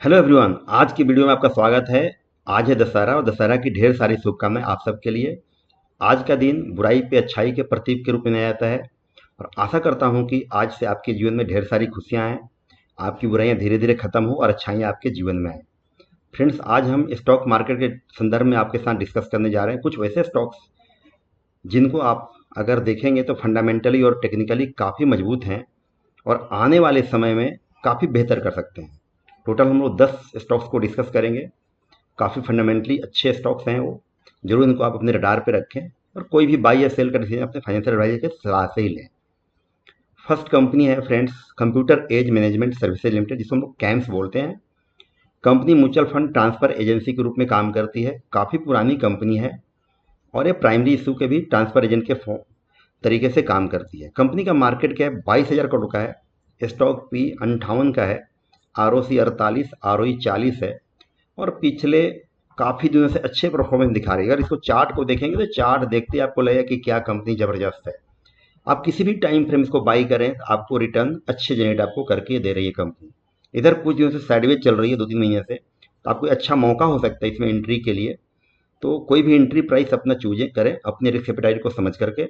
Hello everyone, आज की video में आपका स्वागत है। आज है दशहरा और दशहरा की ढेर सारी शुभकामनाएं आप सबके लिए। आज का दिन बुराई पे अच्छाई के प्रतीक के रूप में आता है और आशा करता हूं कि आज से आपके जीवन में ढेर सारी खुशियां आएं, आपकी बुराइयां धीरे धीरे खत्म हो और अच्छाइयां आपके जीवन में आए। फ्रेंड्स, आज हम स्टॉक मार्केट के संदर्भ में आपके साथ डिस्कस करने जा रहे हैं कुछ वैसे स्टॉक्स जिनको आप अगर देखेंगे तो फंडामेंटली और टेक्निकली काफ़ी मजबूत हैं और आने वाले समय में काफ़ी बेहतर कर सकते हैं। टोटल हम लोग 10 स्टॉक्स को डिस्कस करेंगे। काफ़ी फंडामेंटली अच्छे स्टॉक्स हैं वो। जरूर इनको आप अपने रडार पे रखें और कोई भी बाई या सेल का डिसीजन अपने फाइनेंशियल एडवाइजर के सलाह से ही लें। फर्स्ट कंपनी है friends, computer age management services limited, जिसको हम लोग कैम्स बोलते हैं। Company mutual fund transfer agency के रूप में काम करती है। काफ़ी पुरानी कंपनी है और ये प्राइमरी इशू के भी ट्रांसफर एजेंट के तरीके से काम करती है। कंपनी का मार्केट कैप 22,000 करोड़ का है। स्टॉक पी 58 का है। ROC 48, ROE 40 है और पिछले काफ़ी दिनों से अच्छे परफॉर्मेंस दिखा रही है। अगर इसको चार्ट को देखेंगे तो चार्ट देखते ही आपको लगेगा कि क्या कंपनी ज़बरदस्त है। आप किसी भी टाइम फ्रेम इसको बाई करें तो आपको रिटर्न अच्छे जनरेट आपको करके दे रही है कंपनी। इधर कुछ दिनों से साइडवेज चल रही है, 2-3 महीने से, तो आपको अच्छा मौका हो सकता है इसमें एंट्री के लिए। तो कोई भी एंट्री प्राइस अपना चूजें करें अपने रिस्क एपेटाइट को समझ करके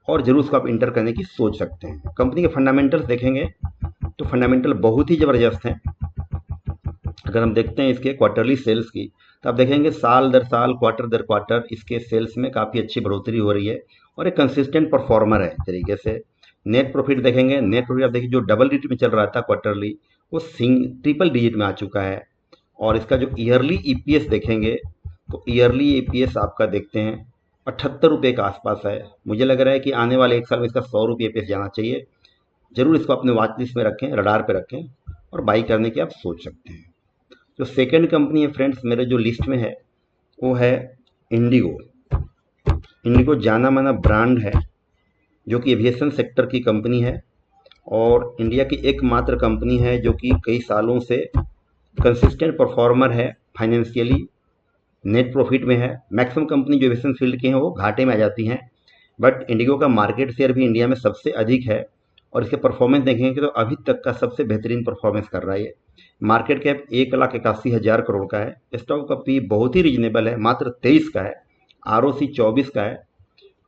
और जरूर उसको आप इंटर करने की सोच सकते हैं। कंपनी के फंडामेंटल्स देखेंगे तो फंडामेंटल बहुत ही ज़बरदस्त हैं। अगर हम देखते हैं इसके क्वार्टरली सेल्स की तो आप देखेंगे साल दर साल, क्वार्टर दर क्वार्टर इसके सेल्स में काफ़ी अच्छी बढ़ोतरी हो रही है और एक कंसिस्टेंट परफॉर्मर है इस तरीके से। नेट प्रॉफिट देखेंगे, नेट प्रॉफिट आप देखिए जो डबल डिजिट में चल रहा था क्वार्टरली, वो ट्रिपल डिजिट में आ चुका है। और इसका जो ईयरली EPS देखेंगे तो ईयरली EPS आपका देखते हैं 78 रुपये के आसपास है। मुझे लग रहा है कि आने वाले एक साल में इसका 100 रुपये EPS जाना चाहिए। जरूर इसको अपने वॉच लिस्ट में रखें, रडार पे रखें और बाई करने की आप सोच सकते हैं। जो सेकंड कंपनी है फ्रेंड्स मेरे जो लिस्ट में है वो है इंडिगो। इंडिगो जाना माना ब्रांड है जो कि एविएशन सेक्टर की कंपनी है और इंडिया की एकमात्र कंपनी है जो कि कई सालों से कंसिस्टेंट परफॉर्मर है। फाइनेंशियली नेट प्रॉफिट में है। मैक्सिमम कंपनी जो एविएशन फील्ड की हैं वो घाटे में आ जाती हैं, बट इंडिगो का मार्केट शेयर भी इंडिया में सबसे अधिक है और इसके परफॉर्मेंस देखेंगे तो अभी तक का सबसे बेहतरीन परफॉर्मेंस कर रहा है। मार्केट कैप 1,81,000 करोड़ का है। स्टॉक का पी बहुत ही रीजनेबल है, मात्र 23 का है। ROC 24 का है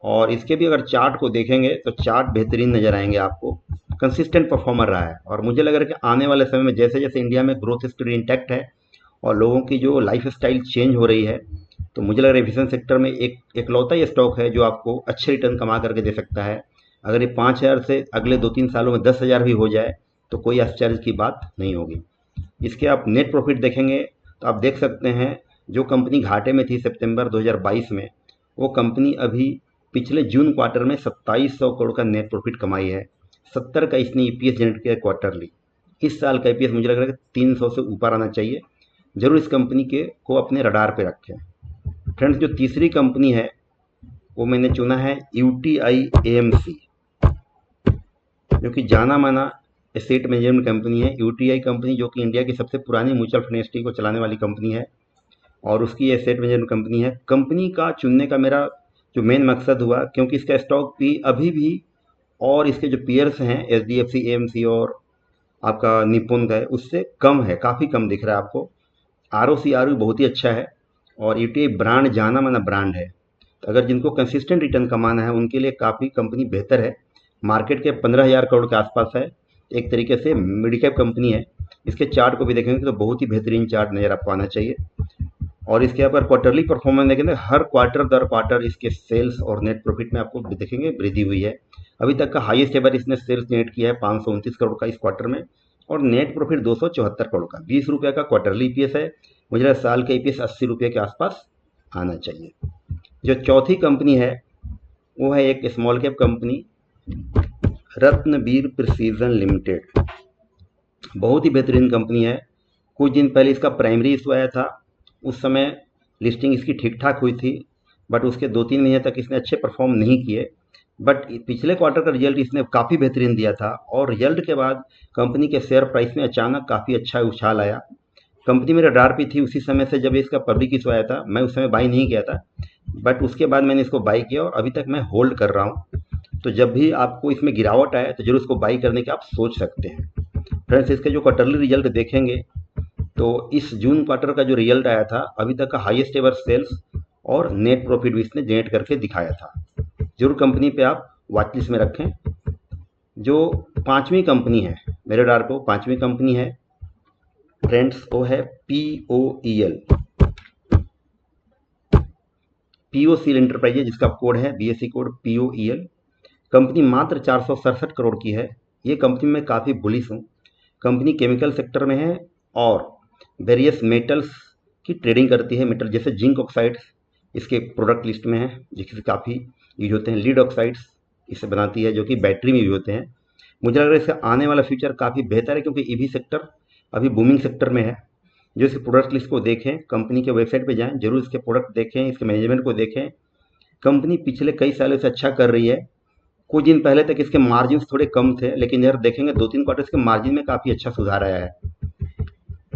और इसके भी अगर चार्ट को देखेंगे तो चार्ट बेहतरीन नजर आएंगे आपको। कंसिस्टेंट परफॉर्मर रहा है और मुझे लग रहा है कि आने वाले समय में जैसे जैसे इंडिया में ग्रोथ स्टोरी इंटैक्ट है और लोगों की जो लाइफ स्टाइल चेंज हो रही है, तो मुझे लग रहा है एविएशन सेक्टर में एक एकलौता ये स्टॉक है जो आपको अच्छे रिटर्न कमा करके दे सकता है। अगर ये 5,000 से अगले 2-3 सालों में 10,000 भी हो जाए तो कोई आश्चर्य की बात नहीं होगी। इसके आप नेट प्रॉफिट देखेंगे तो आप देख सकते हैं जो कंपनी घाटे में थी सितंबर 2022 में, वो कंपनी अभी पिछले जून क्वार्टर में 2700 करोड़ का नेट प्रॉफिट कमाई है। 70 का इसने EPS जनरेट किया क्वार्टरली। इस साल का EPS मुझे लग रहा है कि 300 से ऊपर आना चाहिए। जरूर इस कंपनी के को अपने रडार पे रखें। फ्रेंड्स, जो तीसरी कंपनी है वो मैंने चुना है UTI AMC, जो कि जाना माना एसेट मैनेजमेंट कंपनी है। UTI कंपनी जो कि इंडिया की सबसे पुरानी म्यूचुअल फंड इंडस्ट्री को चलाने वाली कंपनी है और उसकी एसेट मैनेजमेंट कंपनी है। कंपनी का चुनने का मेरा जो मेन मकसद हुआ क्योंकि इसका स्टॉक भी अभी भी और इसके जो पीयर्स हैं HDFC AMC और आपका निपुण का है उससे कम है, काफ़ी कम दिख रहा है आपको। ROC ROE बहुत ही अच्छा है और UTI ब्रांड जाना माना ब्रांड है। तो अगर जिनको कंसिस्टेंट रिटर्न कमाना है उनके लिए काफ़ी कंपनी बेहतर है। मार्केट के 15,000 करोड़ के आसपास है। एक तरीके से मिड कैप कंपनी है। इसके चार्ट को भी देखेंगे तो बहुत ही बेहतरीन चार्ट नज़र आपको आना चाहिए। और इसके अगर क्वार्टरली परफॉर्मेंस देखेंगे हर क्वार्टर दर क्वार्टर इसके सेल्स और नेट प्रॉफिट में आपको देखेंगे वृद्धि हुई है। अभी तक का हाईएस्ट एवर इसने सेल्स जनरेट किया है 529 करोड़ का इस क्वार्टर में और नेट प्रॉफिट 274 करोड़ का। 20 रुपये का क्वार्टरली EPS है। मुझे लगता है साल का EPS 80 रुपये के आसपास आना चाहिए। जो चौथी कंपनी है वो है एक small cap company, Ratnaveer precision limited. बहुत ही बेहतरीन कंपनी है। कुछ दिन पहले इसका प्राइमरी इशू आया था, उस समय लिस्टिंग इसकी ठीक ठाक हुई थी, बट उसके 2-3 महीने तक इसने अच्छे परफॉर्म नहीं किए। बट पिछले क्वार्टर का रिजल्ट इसने काफ़ी बेहतरीन दिया था और रिजल्ट के बाद कंपनी के शेयर प्राइस में अचानक काफ़ी अच्छा उछाल आया। कंपनी मेरे रडार पे थी उसी समय से जब इसका पब्लिक इशू आया था। मैं उस समय बाई नहीं किया था, बट उसके बाद मैंने इसको बाई किया और अभी तक मैं होल्ड कर रहा हूँ। तो जब भी आपको इसमें गिरावट आए तो जरूर इसको बाई करने की आप सोच सकते हैं। फ्रेंड्स, इसके जो क्वार्टरली रिजल्ट देखेंगे तो इस जून क्वार्टर का जो रिजल्ट आया था, अभी तक का हाईएस्ट एवर सेल्स और नेट प्रॉफिट भी इसने जनरेट करके दिखाया था। जरूर कंपनी पे आप वॉच लिस्ट में रखें। जो पांचवी कंपनी है मेरे डार को, पांचवी कंपनी है फ्रेंड्स, वो है POEL, POCL एंटरप्राइजेज, जिसका कोड है BSE कोड POEL। कंपनी मात्र 467 करोड़ की है। ये कंपनी में काफ़ी बुलिश हूँ। कंपनी केमिकल सेक्टर में है और वेरियस मेटल्स की ट्रेडिंग करती है। मेटल जैसे जिंक ऑक्साइड्स इसके प्रोडक्ट लिस्ट में है, जिससे काफ़ी यूज होते हैं। लीड ऑक्साइड्स इसे बनाती है, जो कि बैटरी में यूज होते हैं। मुझे लग रहा है इसका आने वाला फ्यूचर काफ़ी बेहतर है, क्योंकि EV सेक्टर अभी बूमिंग सेक्टर में है। जो इसके प्रोडक्ट लिस्ट को देखें, कंपनी के वेबसाइट पे जाएं, जरूर इसके प्रोडक्ट देखें, इसके मैनेजमेंट को देखें। कंपनी पिछले कई सालों से अच्छा कर रही है। कुछ दिन पहले तक इसके मार्जिन थोड़े कम थे, लेकिन यार देखेंगे 2-3 क्वार्टर्स के मार्जिन में काफ़ी अच्छा सुधार आया है।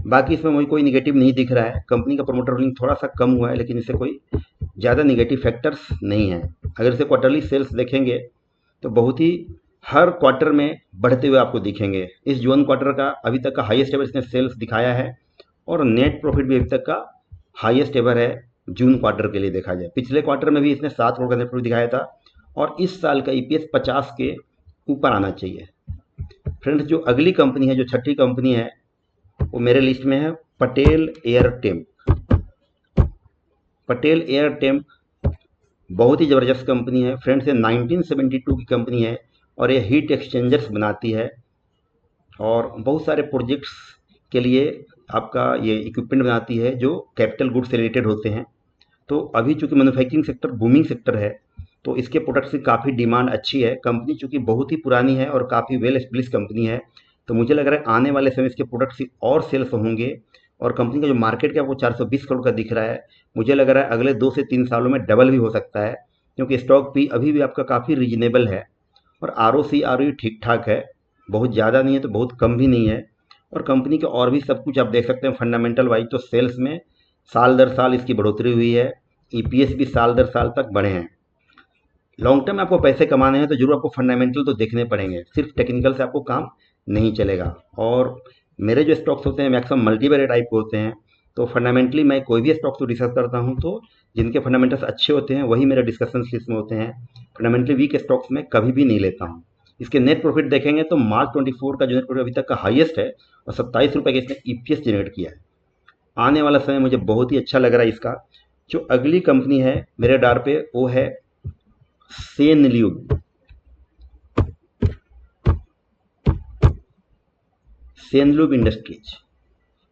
बाकी इसमें मुझे कोई निगेटिव नहीं दिख रहा है। कंपनी का प्रमोटर होल्डिंग थोड़ा सा कम हुआ है, लेकिन इससे कोई ज़्यादा निगेटिव फैक्टर्स नहीं है। अगर इसे क्वार्टरली सेल्स देखेंगे तो बहुत ही हर क्वार्टर में बढ़ते हुए आपको दिखेंगे। इस जून क्वार्टर का अभी तक का हाईएस्ट एवर इसने सेल्स दिखाया है और नेट प्रॉफिट भी अभी तक का हाईएस्ट एवर है जून क्वार्टर के लिए देखा जाए। पिछले क्वार्टर में भी इसने 7 करोड़ का नेट प्रॉफिट दिखाया था और इस साल का EPS 50 के ऊपर आना चाहिए। फ्रेंड्स, जो अगली कंपनी है, जो छठी कंपनी है, वो मेरे लिस्ट में है पटेल एयर टेम। पटेल एयर टेम बहुत ही ज़बरदस्त कंपनी है फ्रेंड्स। ये 1972 की कंपनी है और ये हीट एक्सचेंजर्स बनाती है और बहुत सारे प्रोजेक्ट्स के लिए आपका ये इक्विपमेंट बनाती है, जो कैपिटल गुड्स से रिलेटेड होते हैं। तो अभी चूंकि मैन्युफैक्चरिंग सेक्टर बूमिंग सेक्टर है, तो इसके प्रोडक्ट्स की काफ़ी डिमांड अच्छी है। कंपनी चूंकि बहुत ही पुरानी है और काफ़ी वेल एस्टेब्लिश कंपनी है, तो मुझे लग रहा है आने वाले समय इसके प्रोडक्ट्स और सेल्स होंगे और कंपनी का जो मार्केट कैप वो 420 करोड़ का दिख रहा है। मुझे लग रहा है अगले 2 से 3 सालों में डबल भी हो सकता है, क्योंकि स्टॉक भी अभी भी आपका काफ़ी रीजनेबल है और ROC ROE ठीक ठाक है, बहुत ज़्यादा नहीं है तो बहुत कम भी नहीं है। और कंपनी के और भी सब कुछ आप देख सकते हैं फंडामेंटल वाइज, तो सेल्स में साल दर साल इसकी बढ़ोतरी हुई है। EPS भी साल दर साल तक बढ़े हैं। लॉन्ग टर्म में आपको पैसे कमाने हैं तो जरूर आपको फंडामेंटल तो देखने पड़ेंगे, सिर्फ टेक्निकल से आपको काम नहीं चलेगा। और मेरे जो स्टॉक्स होते हैं मैक्सिमम मल्टीवेरिएट टाइप होते हैं, तो फंडामेंटली मैं कोई भी स्टॉक तो डिस्कस करता हूँ तो जिनके फंडामेंटल्स अच्छे होते हैं वही मेरे डिस्कशन लिस्ट में होते हैं। फंडामेंटली वीक स्टॉक्स में कभी भी नहीं लेता हूँ। इसके नेट प्रॉफिट देखेंगे तो मार्च 24 का जो नेट प्रॉफिट अभी तक का हाईएस्ट है और 27 रुपये का इसने EPS जनरेट किया है। आने वाला समय मुझे बहुत ही अच्छा लग रहा है इसका। जो अगली कंपनी है मेरे डार पे, वो है सेनल्यूब। सेनल्यूब इंडस्ट्रीज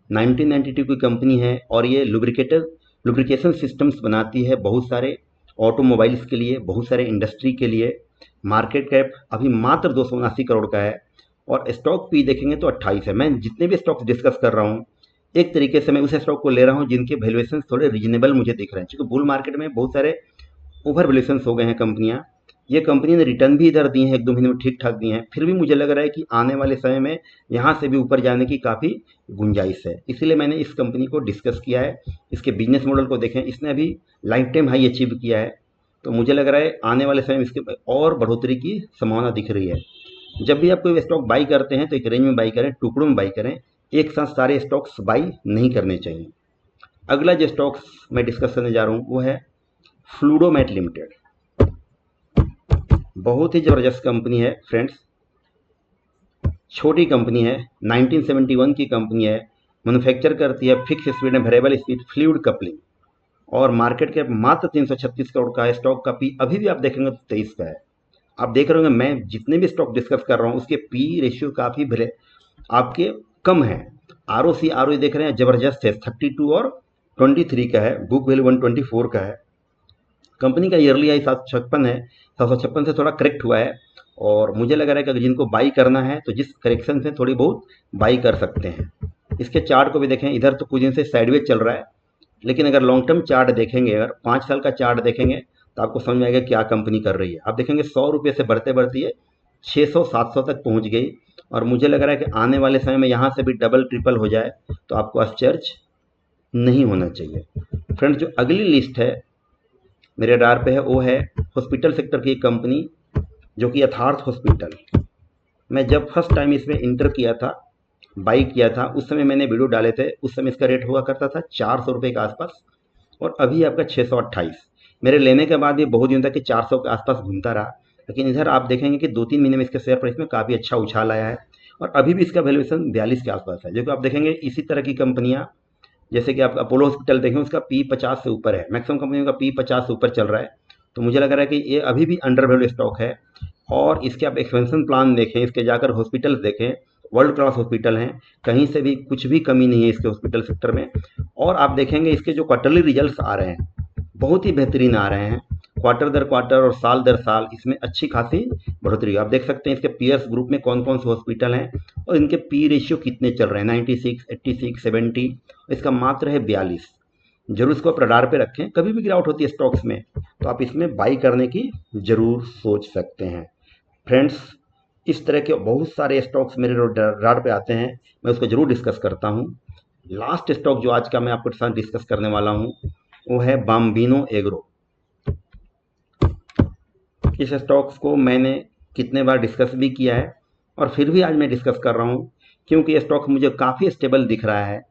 1992 की कंपनी है और ये लुब्रिकेशन सिस्टम्स बनाती है बहुत सारे ऑटोमोबाइल्स के लिए, बहुत सारे इंडस्ट्री के लिए। मार्केट कैप अभी मात्र 279 करोड़ का है और स्टॉक पी देखेंगे तो 28 है। मैं जितने भी स्टॉक्स डिस्कस कर रहा हूँ, एक तरीके से मैं उस स्टॉक को ले रहा हूँ जिनके वैल्यूएशन थोड़े रीजनेबल मुझे दिख रहे हैं, क्योंकि बुल मार्केट में बहुत सारे ओवर वैल्यूएशन हो गए हैं कंपनियां। ये कंपनी ने रिटर्न भी इधर दिए हैं, 1-2 महीने में ठीक ठाक दिए हैं, फिर भी मुझे लग रहा है कि आने वाले समय में यहाँ से भी ऊपर जाने की काफ़ी गुंजाइश है। इसलिए मैंने इस कंपनी को डिस्कस किया है। इसके बिजनेस मॉडल को देखें, इसने अभी लाइफ टाइम हाई अचीव किया है, तो मुझे लग रहा है आने वाले समय में इसके और बढ़ोतरी की संभावना दिख रही है। जब भी आप कोई स्टॉक बाई करते हैं तो एक रेंज में बाई करें, टुकड़ों में बाई करें, एक साथ सारे स्टॉक्स बाई नहीं करने चाहिए। अगला जो स्टॉक्स मैं डिस्कस करने जा रहा हूँ वो है फ्लूडोमेट लिमिटेड। बहुत ही ज़बरदस्त कंपनी है फ्रेंड्स। छोटी कंपनी है, 1971 की कंपनी है। मैन्युफैक्चर करती है fix speed and variable speed fluid coupling और मार्केट कैप मात्र 336 करोड़ का है। स्टॉक का पी अभी भी आप देखेंगे तो 23 का है। आप देख रहे होंगे मैं जितने भी स्टॉक डिस्कस कर रहा हूँ उसके पी रेशियो काफ़ी भले आपके कम है। ROC ROE देख रहे हैं ज़बरदस्त है, 32 और 23 का है। बुक वैल्यू 124 का है। कंपनी का ईयरली हाई 756 है, 756 से थोड़ा करेक्ट हुआ है और मुझे लग रहा है कि अगर जिनको बाई करना है तो जिस करेक्शन से थोड़ी बहुत बाई कर सकते हैं। इसके चार्ट को भी देखें, इधर तो कुछ दिन से साइडवेज चल रहा है, लेकिन अगर लॉन्ग टर्म चार्ट देखेंगे, अगर 5 साल का चार्ट देखेंगे तो आपको समझ में आएगा क्या कंपनी कर रही है। आप देखेंगे 100 रुपये से बढ़ते बढ़ती है 600-700 तक पहुंच गई और मुझे लग रहा है कि आने वाले समय में यहाँ से भी डबल ट्रिपल हो जाए तो आपको आश्चर्य नहीं होना चाहिए। फ्रेंड्स, जो अगली लिस्ट है मेरे डार पे है वो है हॉस्पिटल सेक्टर की एक कंपनी, जो कि यथार्थ हॉस्पिटल। मैं जब फर्स्ट टाइम इसमें इंटर किया था बाई किया था, उस समय मैंने वीडियो डाले थे, उस समय इसका रेट हुआ करता था 400 रुपये के आसपास, और अभी आपका 628। मेरे लेने के बाद ये बहुत दिन तक कि 400 के आसपास घूमता रहा, लेकिन इधर आप देखेंगे कि 2-3 महीने में इसके शेयर प्राइस में काफ़ी अच्छा उछाल आया है, और अभी भी इसका वैल्यूएशन 42 के आसपास है। जो कि आप देखेंगे इसी तरह की कंपनियां, जैसे कि आप अपोलो हॉस्पिटल देखें, उसका P50 से ऊपर है, मैक्सिमम कंपनियों का P50 से ऊपर चल रहा है। तो मुझे लग रहा है कि ये अभी भी अंडर वैल्यू स्टॉक है। और इसके आप एक्सपेंशन प्लान देखें, इसके जाकर हॉस्पिटल्स देखें, वर्ल्ड क्लास हॉस्पिटल हैं, कहीं से भी कुछ भी कमी नहीं है इसके हॉस्पिटल सेक्टर में। और आप देखेंगे इसके जो क्वार्टरली रिजल्ट्स आ रहे हैं बहुत ही बेहतरीन आ रहे हैं, क्वार्टर दर क्वार्टर और साल दर साल इसमें अच्छी खासी बढ़ोतरी है। आप देख सकते हैं इसके पीयर्स ग्रुप में कौन कौन से हॉस्पिटल हैं और इनके पी रेशियो कितने चल रहे हैं, 96, 86, 70, इसका मात्र है 42। जरूर इसको आप रडार पे रखें, कभी भी गिरावट होती है स्टॉक्स में तो आप इसमें बाई करने की जरूर सोच सकते हैं। फ्रेंड्स, इस तरह के बहुत सारे स्टॉक्स मेरे रडार पे आते हैं, मैं उसको जरूर डिस्कस करता हूँ। लास्ट स्टॉक जो आज का मैं आपके साथ डिस्कस करने वाला हूँ वो है बाम्बिनो एग्रो। इस स्टॉक्स को मैंने कितने बार डिस्कस भी किया है और फिर भी आज मैं डिस्कस कर रहा हूँ, क्योंकि ये स्टॉक मुझे काफ़ी स्टेबल दिख रहा है।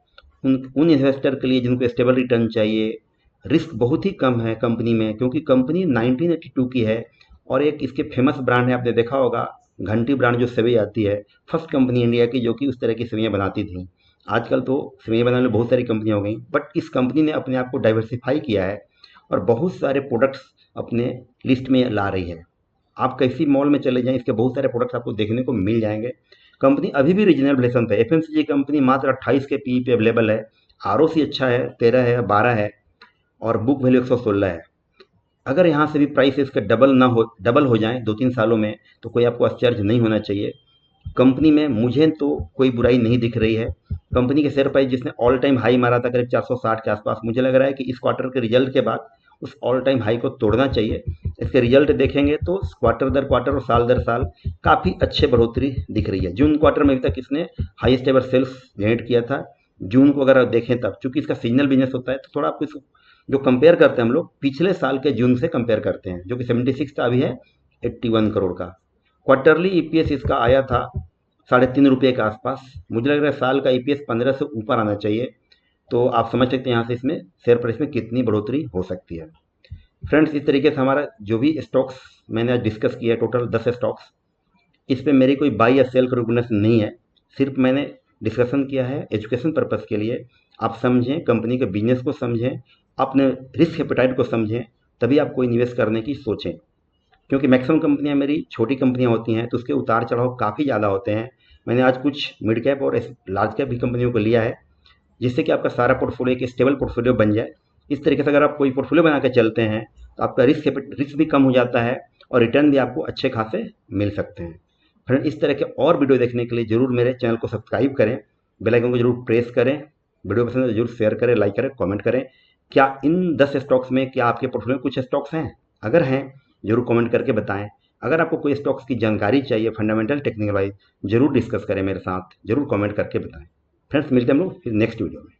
उन इन्वेस्टर के लिए जिनको स्टेबल रिटर्न चाहिए, रिस्क बहुत ही कम है कंपनी में, क्योंकि कंपनी 1982 की है और एक इसके फेमस ब्रांड है, आपने देखा होगा घंटी ब्रांड जो सेवई आती है, फर्स्ट कंपनी इंडिया की जो कि उस तरह की सेवैयाँ बनाती थी। आजकल तो सेवैयाँ बनाने में बहुत सारी कंपनियाँ हो गई, बट इस कंपनी ने अपने आप को डाइवर्सिफाई किया है और बहुत सारे प्रोडक्ट्स अपने लिस्ट में ला रही है। आप किसी मॉल में चले जाएं, इसके बहुत सारे प्रोडक्ट्स आपको देखने को मिल जाएंगे। कंपनी अभी भी रीजनल वैल्यूएशन पे, एफएमसीजी कंपनी मात्र 28 के पी पे अवेलेबल है, आरओसी अच्छा है, 13 है, 12 है, और बुक वैल्यू 116 है। अगर यहाँ से भी प्राइस इसके डबल हो जाए 2-3 सालों में, तो कोई आपको आश्चर्य नहीं होना चाहिए। कंपनी में मुझे तो कोई बुराई नहीं दिख रही है। कंपनी के शेयर प्राइस जिसने ऑल टाइम हाई मारा था करीब 460 के आसपास, मुझे लग रहा है कि इस क्वार्टर के रिजल्ट के बाद उस ऑल टाइम हाई को तोड़ना चाहिए। इसके रिजल्ट देखेंगे तो क्वार्टर दर क्वार्टर और साल दर साल काफ़ी अच्छे बढ़ोतरी दिख रही है। जून क्वार्टर में अभी तक इसने हाईएस्ट एवर सेल्स जनरेट किया था। जून को अगर आप देखें तब, चूंकि इसका सीजनल बिजनेस होता है, तो थोड़ा आपको इसको जो कंपेयर करते हैं हम लोग पिछले साल के जून से कंपेयर करते हैं, जो कि 76 था, अभी है 81 करोड़ का। क्वार्टरली ईपीएस इसका आया था 3.5 रुपये के आसपास। मुझे लग रहा है साल का ईपीएस 15 से ऊपर आना चाहिए। तो आप समझ सकते हैं यहाँ से इसमें शेयर प्राइस में कितनी बढ़ोतरी हो सकती है। फ्रेंड्स, इस तरीके से हमारा जो भी स्टॉक्स मैंने आज डिस्कस किया है, टोटल 10 स्टॉक्स, इस पे मेरी कोई बाई या सेल का रिकमेंडेशन नहीं है, सिर्फ मैंने डिस्कशन किया है एजुकेशन पर्पज़ के लिए। आप समझें, कंपनी के बिजनेस को समझें, अपने रिस्क एपेटाइट को समझें, तभी आप कोई निवेश करने की सोचें। क्योंकि मैक्सिमम कंपनियां मेरी छोटी कंपनियां होती हैं, तो उसके उतार चढ़ाव काफ़ी ज़्यादा होते हैं। मैंने आज कुछ मिड कैप और लार्ज कैप भी कंपनियों को लिया है, जिससे कि आपका सारा पोर्टफोलियो एक स्टेबल पोर्टफोलियो बन जाए। इस तरीके से अगर आप कोई पोर्टफोलियो बना के चलते हैं तो आपका रिस्क भी कम हो जाता है और रिटर्न भी आपको अच्छे खासे मिल सकते हैं। फ्रेंड, इस तरह के और वीडियो देखने के लिए जरूर मेरे चैनल को सब्सक्राइब करें, बेल आइकन को जरूर प्रेस करें, वीडियो पसंद है तो जरूर शेयर करें, लाइक करें, कमेंट करें। क्या इन 10 स्टॉक्स में, क्या आपके पोर्टफोलियो में कुछ स्टॉक्स हैं? अगर हैं, जरूर कमेंट करके बताएं। अगर आपको कोई स्टॉक्स की जानकारी चाहिए फंडामेंटल टेक्निकल वाइज, जरूर डिस्कस करें मेरे साथ, जरूर कमेंट करके बताएं। फ्रेंड्स, मिलते हैं हम लोग फिर नेक्स्ट वीडियो में।